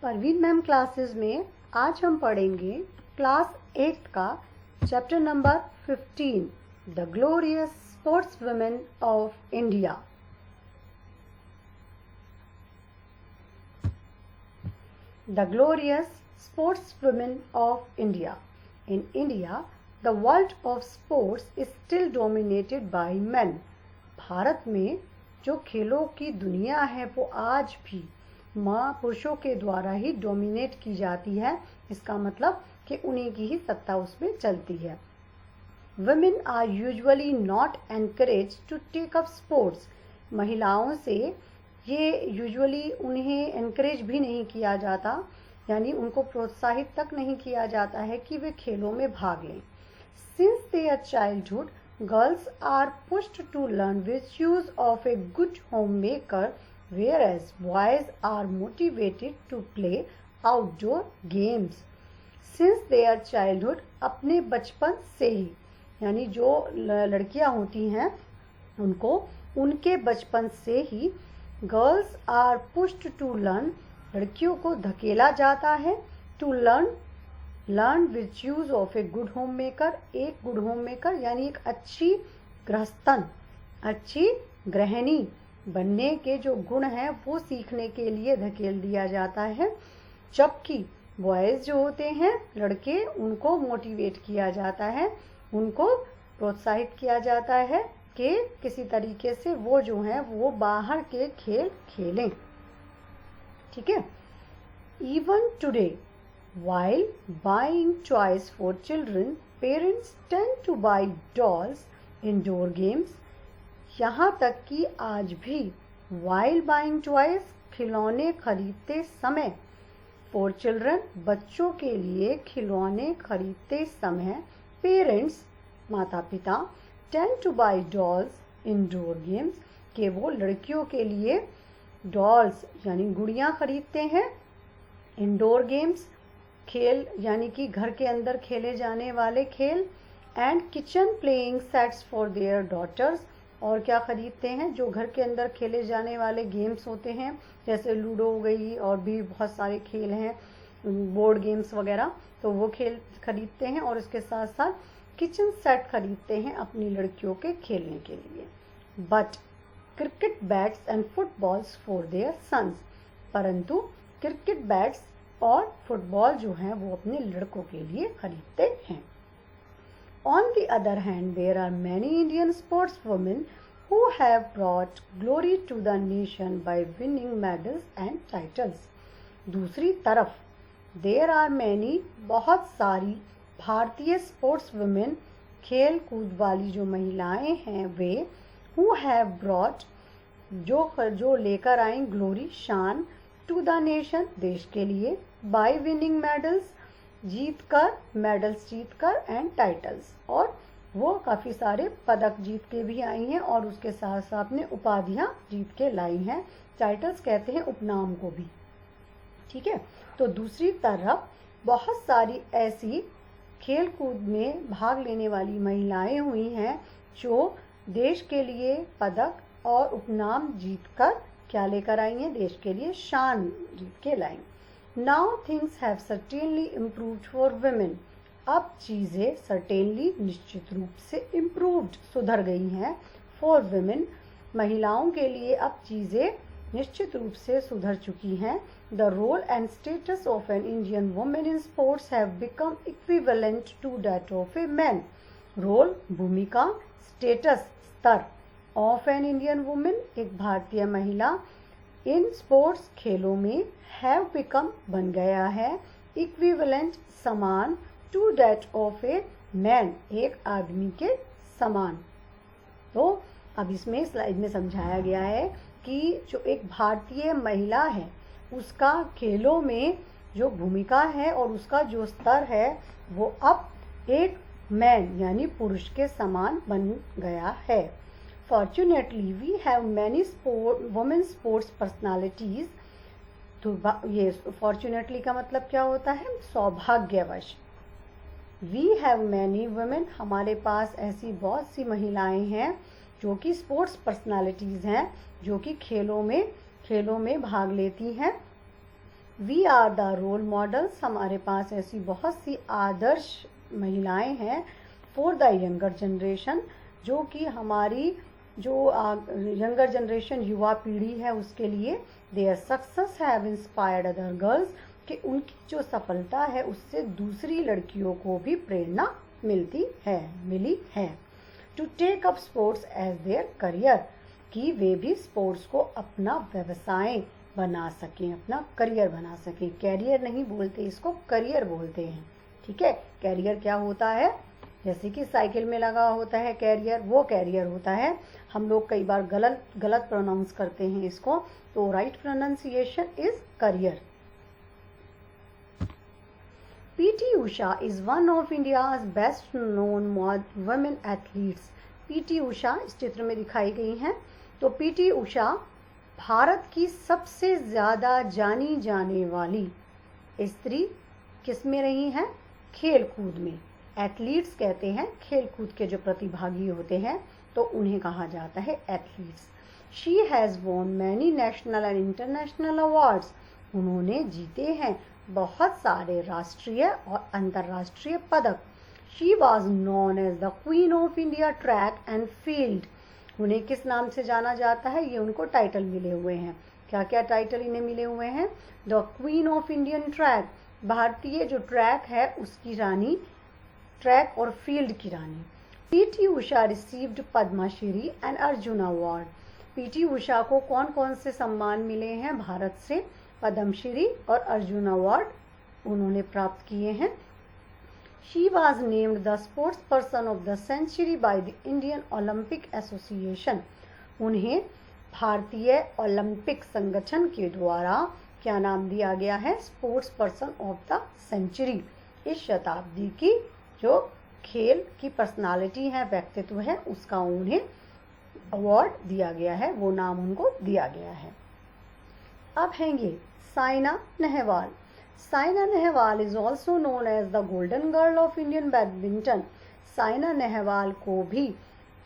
Parveen ma'am classes में आज हम पढ़ेंगे क्लास 8 का chapter number 15 the glorious sports women of India. The glorious sports women of India. In India the world of sports is still dominated by main. Bharat में जो खेलों की दुनिया है वो आज भी पुरुषों के द्वारा ही डोमिनेट की जाती है। इसका मतलब कि उन्हीं की ही सत्ता उसमें चलती है। Women are usually not encourage to take up sports. महिलाओं से ये यूजुअली उन्हें एनकरेज भी नहीं किया जाता, यानी उनको प्रोत्साहित तक नहीं किया जाता है कि वे खेलों में भाग लें। Since their childhood girls are pushed to learn virtues of a good homemaker, whereas boys are motivated to play outdoor games. Since their childhood, अपने बचपन से ही, यानी जो लड़कियां होती हैं उनको उनके बचपन से ही girls are pushed to learn, लड़कियों को धकेला जाता है to learn virtues of a good homemaker। एक गुड होम मेकर यानी एक अच्छी गृहस्थन, अच्छी गृहिणी बनने के जो गुण हैं वो सीखने के लिए धकेल दिया जाता है। जबकि बॉयज़ जो होते हैं लड़के, उनको मोटिवेट किया जाता है, उनको प्रोत्साहित किया जाता है कि किसी तरीके से वो जो हैं वो बाहर के खेल खेलें। ठीक है। Even today while buying toys for children, parents tend to buy dolls, indoor games। यहाँ तक कि आज भी while buying toys, खिलौने खरीदते समय, for children, बच्चों के लिए खिलौने खरीदते समय पेरेंट्स, माता पिता, tend to buy dolls, indoor games, कि वो लड़कियों के लिए डॉल्स यानी गुड़ियाँ खरीदते हैं। इंडोर गेम्स, खेल यानी कि घर के अंदर खेले जाने वाले खेल। And kitchen playing sets for their daughters, और क्या खरीदते हैं, जो घर के अंदर खेले जाने वाले गेम्स होते हैं जैसे लूडो हो गई, और भी बहुत सारे खेल हैं, बोर्ड गेम्स वगैरह, तो वो खेल खरीदते हैं। और इसके साथ साथ किचन सेट खरीदते हैं अपनी लड़कियों के खेलने के लिए। But cricket bats and footballs for their sons, परंतु क्रिकेट बैट्स और फुटबॉल जो हैं वो अपने लड़कों के लिए खरीदते हैं। On the other hand, there are many Indian sportswomen who have brought glory to the nation by winning medals and titles। दूसरी तरफ there are many, बहुत सारी भारतीय स्पोर्ट्स वुमेन, खेल कूद वाली जो महिलाएं हैं वे who have brought, जो लेकर आई ग्लोरी, शान, टू द नेशन, देश के लिए, बाय विनिंग मेडल्स, मेडल्स जीत कर, एंड टाइटल्स, और वो काफ़ी सारे पदक जीत के भी आई हैं और उसके साथ साथ में उपाधियाँ जीत के लाई हैं। टाइटल्स कहते हैं उपनाम को भी। ठीक है। तो दूसरी तरफ बहुत सारी ऐसी खेल कूद में भाग लेने वाली महिलाएं हुई हैं जो देश के लिए पदक और उपनाम जीत कर क्या लेकर आई हैं, देश के लिए शान जीत के लाई। Now things have certainly improved for women. अब चीज़ें सर्टेनली, निश्चित रूप से, इम्प्रूव्ड, सुधर गई हैं फॉर वुमेन, महिलाओं के लिए अब चीज़ें निश्चित रूप से सुधर चुकी हैं। The role and status of an Indian women in sports have become equivalent to that of a man. Role, भूमिका, स्टेटस, स्तर, ऑफ एन इंडियन वुमेन, एक भारतीय महिला, इन स्पोर्ट्स, खेलों में, हैव बिकम, बन गया है, इक्विवेलेंट, समान, to that of a man, एक आदमी के समान। तो अब इसमें स्लाइड में समझाया गया है कि जो एक भारतीय महिला है उसका खेलों में जो भूमिका है और उसका जो स्तर है वो अब एक मैन यानी पुरुष के समान बन गया है। Fortunately, we have many women sports personalities। तो ये fortunately का मतलब क्या होता है, सौभाग्यवश। We have many women, हमारे पास ऐसी बहुत सी महिलाएं हैं जो कि स्पोर्ट्स पर्सनालिटीज़ हैं, जो कि खेलों में भाग लेती हैं। We are the role models, हमारे पास ऐसी बहुत सी आदर्श महिलाएं हैं फॉर द यंगर जनरेशन, जो कि हमारी जो यंगर जनरेशन युवा पीढ़ी है उसके लिए their success have inspired other girls, कि उनकी जो सफलता है उससे दूसरी लड़कियों को भी प्रेरणा मिली है to take up sports as their career, कि वे भी स्पोर्ट्स को अपना व्यवसाय बना सकें, अपना करियर बना सकें। कैरियर नहीं बोलते इसको, करियर बोलते हैं। ठीक है, कैरियर क्या होता है? जैसे कि साइकिल में लगा होता है कैरियर, वो कैरियर होता है। हम लोग कई बार गलत प्रोनाउंस करते हैं इसको, तो right pronunciation is career. PT Usha is one of India's best known women athletes. PT Usha इस चित्र में दिखाई गई हैं। तो पीटी उषा भारत की सबसे ज्यादा जानी जाने वाली स्त्री किस में रही हैं? खेल कूद में। एथलीट्स कहते हैं खेल कूद के जो प्रतिभागी होते हैं, तो उन्हें कहा जाता है athletes. She has won many national and international awards. उन्होंने जीते हैं बहुत सारे राष्ट्रीय और अंतर्राष्ट्रीय पदक। She was known as the queen of India track and field. उन्हें किस नाम से जाना जाता है? ये उनको टाइटल मिले हुए हैं। क्या क्या टाइटल इन्हें मिले हुए हैं? The queen of Indian track, भारतीय जो ट्रैक है उसकी रानी, ट्रैक और फील्ड की रानी। PT Usha received Padmashri and Arjun award. PT Usha को कौन कौन से सम्मान मिले हैं भारत से? पद्मश्री और अर्जुन अवार्ड उन्होंने प्राप्त किए हैं। She was named the sports person of the century by the Indian Olympic association. उन्हें भारतीय ओलंपिक संगठन के द्वारा क्या नाम दिया गया है? Sports person of the century. इस शताब्दी की जो खेल की पर्सनालिटी है, व्यक्तित्व है, उसका उन्हें अवार्ड दिया गया है, वो नाम उनको दिया गया है। अब हैं ये Saina Nehwal. Saina Nehwal is also known as the golden girl of Indian badminton. Saina Nehwal को भी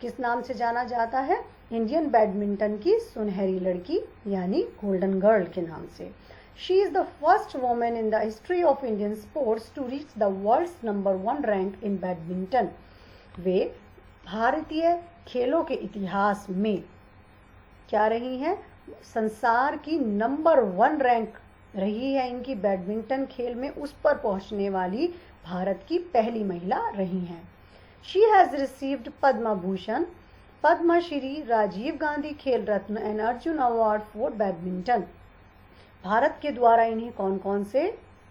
किस नाम से जाना जाता है? इंडियन बैडमिंटन की सुनहरी लड़की यानी गोल्डन गर्ल के नाम से। She is the first woman in the history of Indian sports to reach the world's number 1 rank in badminton. वे भारतीय खेलों के इतिहास में क्या रही हैं? संसार की नंबर 1 रैंक रही है इनकी बैडमिंटन खेल में, उस पर पहुंचने वाली भारत की पहली महिला रही हैं। She has received Padma Bhushan, Padmashri, Rajiv Gandhi Khel Ratna and Arjun award for badminton. Bharat के द्वारा इन्हें कौन कौन से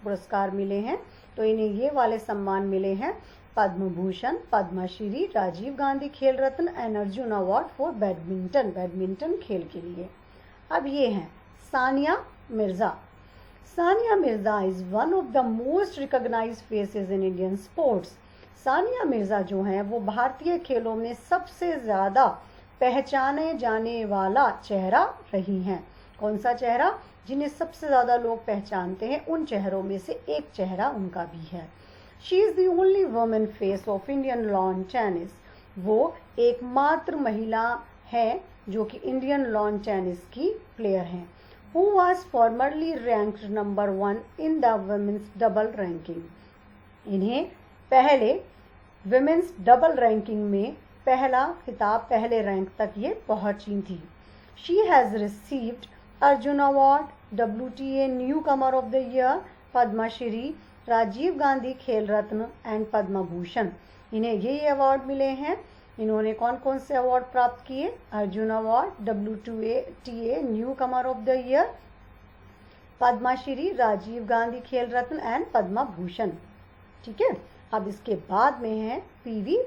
पुरस्कार मिले हैं? तो इन्हें ये वाले सम्मान मिले हैं, पद्म Bhushan, Padmashri, Rajiv Gandhi Khel Ratna and Arjun award for badminton, badminton खेल के लिए। अब ये हैं Sania Mirza. Sania Mirza is one of the most recognised faces in Indian sports. Sania Mirza जो हैं वो भारतीय खेलों में सबसे ज़्यादा पहचाने जाने वाला चेहरा रही हैं। कौन सा चेहरा? जिन्हें सबसे ज़्यादा लोग पहचानते हैं, उन चेहरों में से एक चेहरा उनका भी है। She is the only women face of Indian lawn tennis. वो एकमात्र महिला है जो कि इंडियन लॉन टेनिस की प्लेयर हैं। Who was formerly ranked number 1 in the women's double ranking. इन्हें पहले वुमेन्स डबल रैंकिंग में पहला खिताब, पहले रैंक तक ये पहुंची थी। She has received Arjun award, WTA newcomer of the year, Padmashri, Rajiv Gandhi Khel Ratna and Padma Bhushan. इन्हें ये अवार्ड मिले हैं। इन्होंने कौन कौन से अवार्ड प्राप्त किए? Arjun award, WTA newcomer of the year, Padmashri, Rajiv Gandhi Khel Ratna and Padma Bhushan. ठीक है, अब इसके बाद में है PV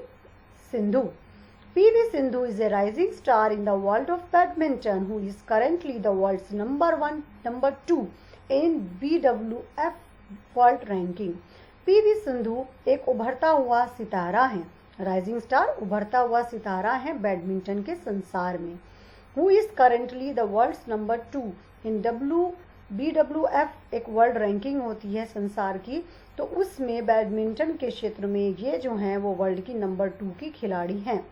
Sindhu. PV Sindhu is a rising star in the world of badminton who is currently the world's number 2 in BWF world ranking. PV Sindhu एक उभरता हुआ सितारा है, राइजिंग स्टार, उभरता हुआ सितारा है बैडमिंटन के संसार में। Who is currently the world's number 2 in BWF एक वर्ल्ड रैंकिंग होती है संसार की, तो उसमें बैडमिंटन के क्षेत्र में ये जो हैं वो वर्ल्ड की नंबर 2 की खिलाड़ी हैं।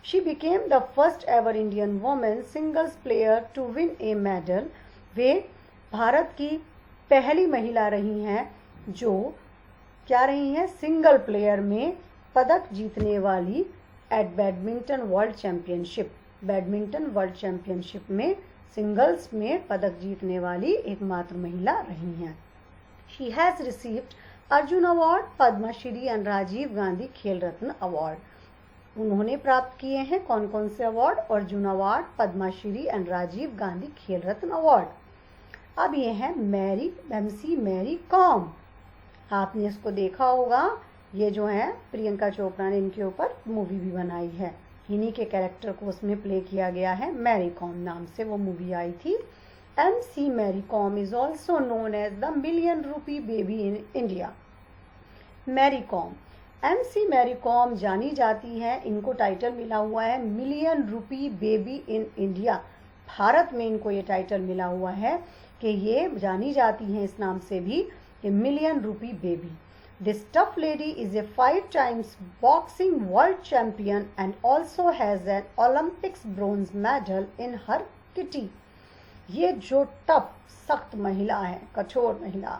She became the first ever Indian woman singles player to win a medal. वे भारत की पहली महिला रही हैं जो क्या रही हैं, सिंगल प्लेयर में पदक जीतने वाली at badminton world championship. Badminton world championship में सिंगल्स में पदक जीतने वाली एकमात्र महिला रही हैं। She has received Arjun award, Padmashri and Rajiv Gandhi Khel Ratna award. उन्होंने प्राप्त किए हैं कौन कौन से award, Arjuna award, Padmashri and Rajiv Gandhi Khel Ratna award. अब ये है मैरी कॉम। आपने इसको देखा होगा, ये जो है प्रियंका चोपड़ा ने इनके ऊपर मूवी भी बनाई है, इन्हीं के कैरेक्टर को उसमें प्ले किया गया है, मैरी कॉम नाम से वो मूवी आई थी। MC Mary Kom is also known as the million rupee baby in India. Mary Kom, MC Mary Kom जानी जाती है, इनको टाइटल मिला हुआ है million rupee baby in India. Bharat में इनको ये टाइटल मिला हुआ है कि ये जानी जाती हैं इस नाम से भी कि million rupee baby. This tough lady is a 5 times boxing world champion and also has an Olympics bronze medal in her kitty। ये जो टफ सख्त महिला है, कठोर महिला,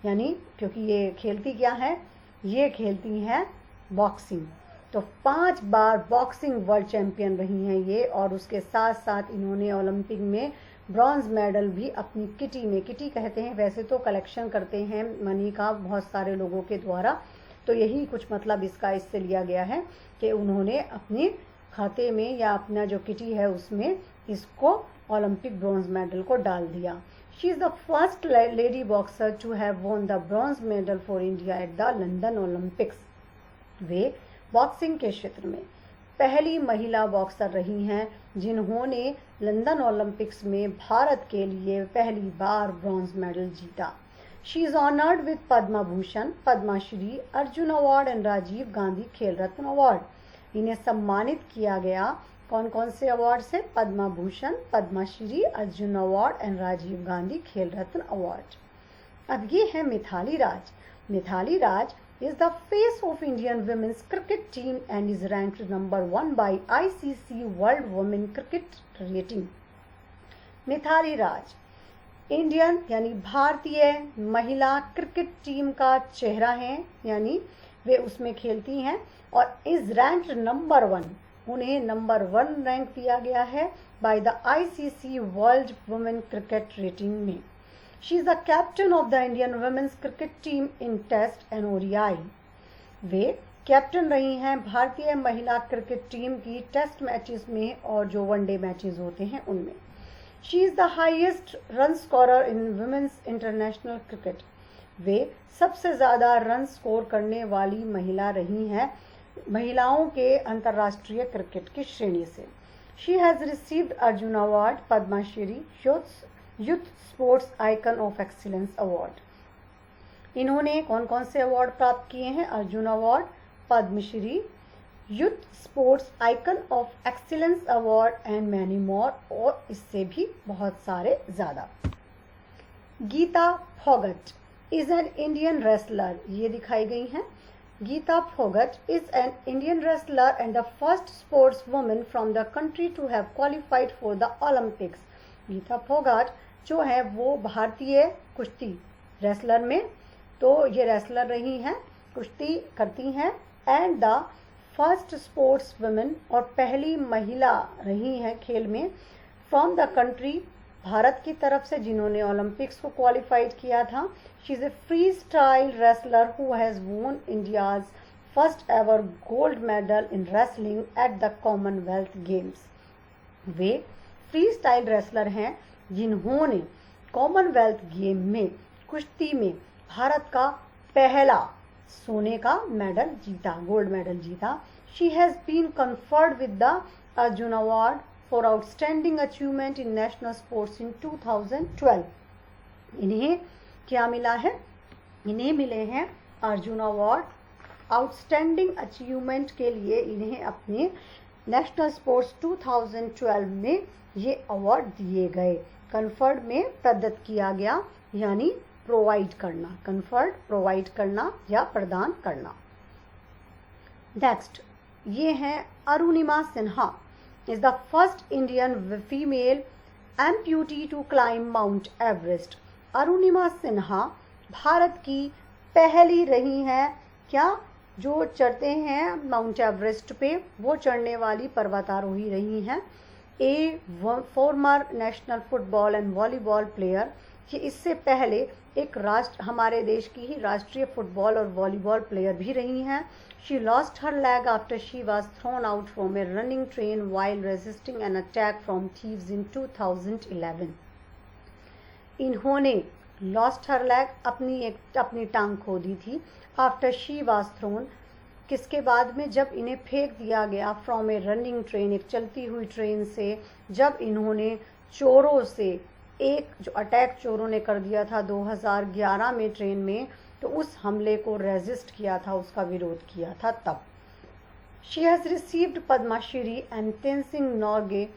यानी क्योंकि ये खेलती क्या है, ये खेलती हैं बॉक्सिंग, तो 5 बार बॉक्सिंग वर्ल्ड चैंपियन रही हैं ये, और उसके साथ साथ इन्होंने ओलंपिक में ब्रॉन्ज मेडल भी अपनी किटी में, किटी कहते हैं वैसे तो कलेक्शन करते हैं मनी का बहुत सारे लोगों के द्वारा, तो यही कुछ मतलब इसका इससे लिया गया है कि उन्होंने अपने खाते में या अपना जो किटी है उसमें इसको ओलंपिक ब्रॉन्ज मेडल को डाल दिया। She is the first lady boxer to have won the bronze medal for India at the London Olympics. वे बॉक्सिंग के क्षेत्र में पहली महिला बॉक्सर रही हैं जिन्होंने लंदन ओलंपिक्स में भारत के लिए पहली बार ब्रॉन्ज मेडल जीता। She is honoured with Padma Bhushan, Padmashri, Arjuna award and Rajiv Gandhi Khel Ratna award. इन्हें सम्मानित किया गया कौन कौन से अवार्ड से, पद्म Bhushan, Padmashri, Arjuna award and Rajiv Gandhi Khel Ratna award. अब ये है Mithali Raj. Mithali Raj is the face of Indian women's cricket team and is ranked number 1 by ICC World Women Cricket Rating। Mithali Raj Indian यानी भारतीय महिला क्रिकेट टीम का चेहरा है, यानी वे उसमें खेलती हैं, और इज रैंक्ड नंबर 1, उन्हें नंबर 1 रैंक दिया गया है by the ICC world women cricket rating में। She is the captain of the Indian women's cricket team in Test and ODI। Way captain रही हैं भारतीय महिला क्रिकेट टीम की टेस्ट मैचेस में और जो वनडे मैचेस होते हैं उनमें। She is the highest run scorer in women's international cricket। वे सबसे ज़्यादा रन स्कोर करने वाली महिला रही हैं महिलाओं के अंतर्राष्ट्रीय क्रिकेट की श्रेणी से। She has received Arjuna award, Padmashri, youth sports icon of excellence award. इन्होंने कौन कौन से अवार्ड प्राप्त किए हैं, Arjuna award, Padmashri, youth sports icon of excellence award and many more, और इससे भी बहुत सारे ज़्यादा। Geeta Phogat is an Indian wrestler, ये दिखाई गई हैं। Geeta Phogat is an Indian wrestler and the first sports women from the country to have qualified for the Olympics. Gita Phogat जो है वो भारतीय कुश्ती रेसलर में, तो ये रेसलर रही हैं, कुश्ती करती हैं, and the first sports women, और पहली महिला रही हैं खेल में, फ्रॉम द कंट्री, भारत की तरफ से, जिन्होंने ओलंपिक्स को क्वालिफाइड किया था। She is a free style wrestler who has वोन India's first ever gold medal in wrestling at the Commonwealth games. Way free style wrestler हैं जिन्होंने कॉमनवेल्थ गेम में कुश्ती में भारत का पहला सोने का मेडल जीता, गोल्ड मेडल जीता। She has been conferred with the Arjuna award for outstanding achievement in national sports in 2012। इन्हें क्या मिला है, इन्हें मिले हैं अर्जुन अवार्ड, आउटस्टैंडिंग अचीवमेंट के लिए इन्हें अपने नेशनल स्पोर्ट्स 2012 में ये अवार्ड दिए गए। कन्फर्ड में प्रदत्त किया गया, यानी प्रोवाइड करना, कन्फर्ड प्रोवाइड करना या प्रदान करना। नेक्स्ट ये हैं Arunima Sinha, is the first Indian female amputee to climb Mount Everest. Arunima Sinha Bharat की पहली रही हैं क्या जो चढ़ते हैं माउंट एवरेस्ट पे, वो चढ़ने वाली पर्वतारोही रही हैं। ए farmer national football and volleyball player, कि इससे पहले एक हमारे देश की ही राष्ट्रीय फुटबॉल और वॉलीबॉल प्लेयर भी रही हैं। She lost her leg after she was thrown out from a running train while resisting an attack from thieves in 2011। इन्होंने लॉस्ट हर लेग, अपनी टांग खो दी थी, आफ्टर शी वाज थ्रोन, किसके बाद में, जब इन्हें फेंक दिया गया फ्रॉम ए रनिंग ट्रेन, एक चलती हुई ट्रेन से, जब इन्होंने चोरों से एक जो अटैक चोरों ने कर दिया था 2011 में ट्रेन में, तो उस हमले को रेजिस्ट किया था, उसका विरोध किया था तब। She has received Padmashri and Tenzing Norgay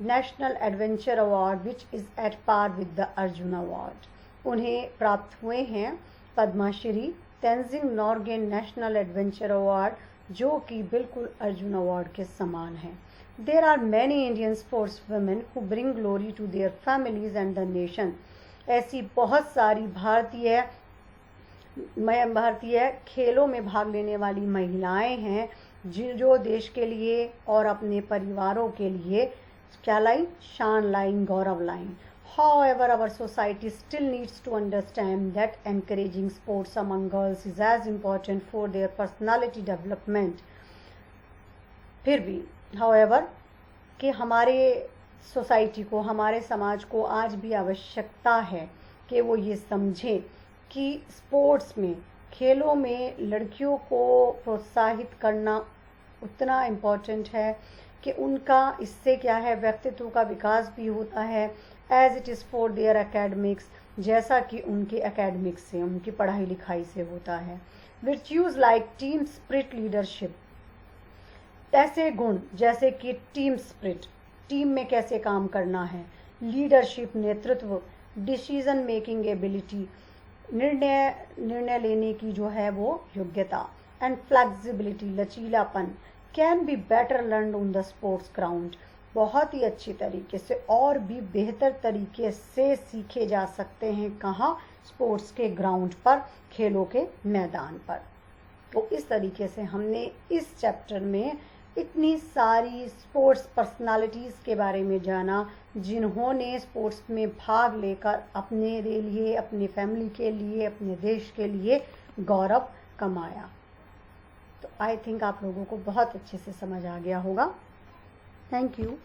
national adventure award which is at par with the Arjuna award. उन्हें प्राप्त हुए हैं Padmashri, Tenzing Norgay national adventure award, जो कि बिल्कुल अर्जुन अवार्ड के समान है। There are many Indian sportswomen who bring glory to their families and the nation. ऐसी बहुत सारी भारतीय खेलों में भाग लेने वाली महिलाएं हैं जो देश के लिए और अपने परिवारों के लिए क्या लाइन, शान line, Gaurav line. However, our society still needs to understand that encouraging sports among girls is as important for their personality development. फिर भी however, कि हमारे सोसाइटी को, हमारे समाज को आज भी आवश्यकता है कि वो ये समझे कि स्पोर्ट्स में, खेलों में लड़कियों को प्रोत्साहित करना उतना इम्पॉर्टेंट है कि उनका इससे क्या है, व्यक्तित्व का विकास भी होता है, as it is for their academics, जैसा कि उनके एकेडमिक्स से, उनकी पढ़ाई लिखाई से होता है। विर्च्यूज़ लाइक टीम स्पिरिट, लीडरशिप, ऐसे गुण जैसे कि टीम स्पिरिट, टीम में कैसे काम करना है, लीडरशिप, नेतृत्व, डिसीजन मेकिंग एबिलिटी, निर्णय लेने की जो है वो योग्यता, एंड फ्लेक्सिबिलिटी, लचीलापन, can be better learn on the sports ground, बहुत ही अच्छी तरीके से और भी बेहतर तरीके से सीखे जा सकते हैं। कहाँ? स्पोर्ट्स के ग्राउंड पर, खेलों के मैदान पर। तो इस तरीके से हमने इस चैप्टर में इतनी सारी स्पोर्ट्स पर्सनालिटीज़ के बारे में जाना जिन्होंने स्पोर्ट्स में भाग लेकर अपने लिए, अपनी फैमिली के लिए, अपने देश के लिए गौरव कमाया। तो आई थिंक आप लोगों को बहुत अच्छे से समझ आ गया होगा। Thank you.